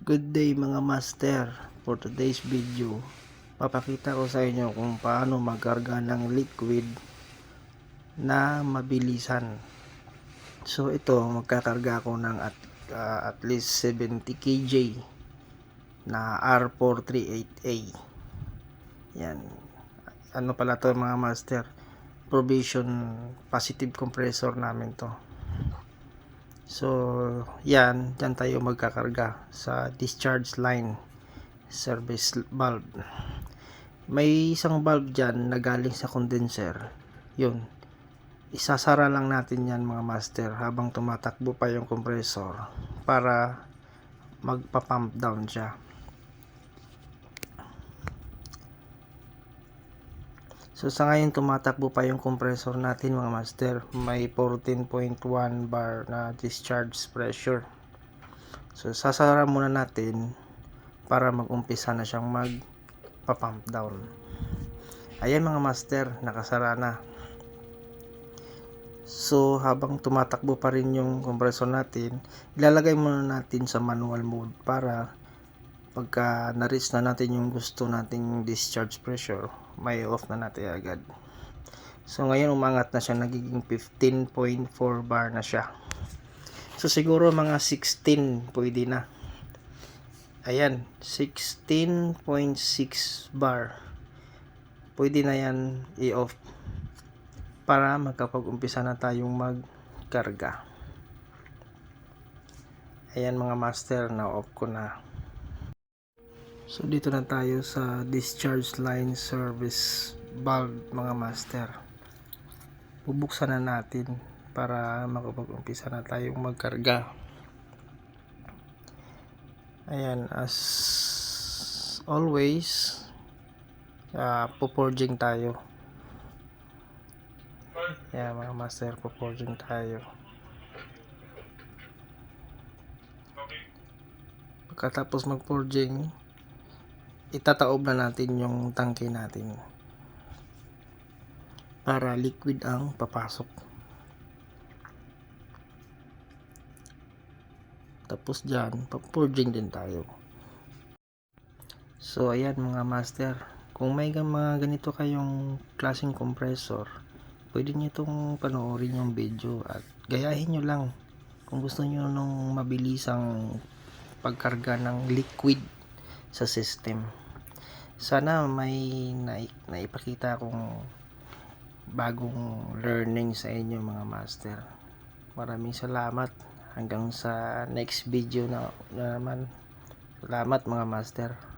Good day mga master. For today's video, papakita ko sa inyo kung paano magkarga ng liquid na mabilisan. So ito, magkakarga ako ng at least 70 kg na R438A. Yan. Ano pala to mga master? Provision positive compressor namin to. So, yan, dyan tayo magkakarga sa discharge line service valve. May isang valve dyan na galing sa condenser. Yun, isasara lang natin yan mga master habang tumatakbo pa yung compressor para magpa-pump down siya. So sa ngayon tumatakbo pa yung compressor natin mga master. May 14.1 bar na discharge pressure. So sasara muna natin para mag-umpisa na siyang magpa-pump down. Ayan mga master, nakasara na. So habang tumatakbo pa rin yung compressor natin, ilalagay muna natin sa manual mode para pagka na-reach na natin yung gusto nating discharge pressure, may off na natin agad. So ngayon umangat na siya, nagiging 15.4 bar na siya. So siguro mga 16 pwede na. Ayan, 16.6 bar. Pwede na yan i-off para magkapag-umpisa na tayong magkarga. Ayan mga master, na-off ko na. So dito na tayo sa discharge line service valve mga master. Bubuksan na natin para makapag-umpisa na tayong magkarga. Ayan, as always, puporging tayo. Ayan mga master, puporging tayo. Pagkatapos mag-forging, itataob na natin yung tangke natin para liquid ang papasok. Tapos dyan, pa-forging din tayo. So ayan mga master, kung may mga ganito kayong klaseng compressor, pwede nyo itong panoorin yung video at gayahin nyo lang kung gusto nyo nung mabilisang pagkarga ng liquid sa system. Sana may naipakita akong bagong learning sa inyo mga master. Maraming salamat. Hanggang sa next video na naman. Salamat mga master.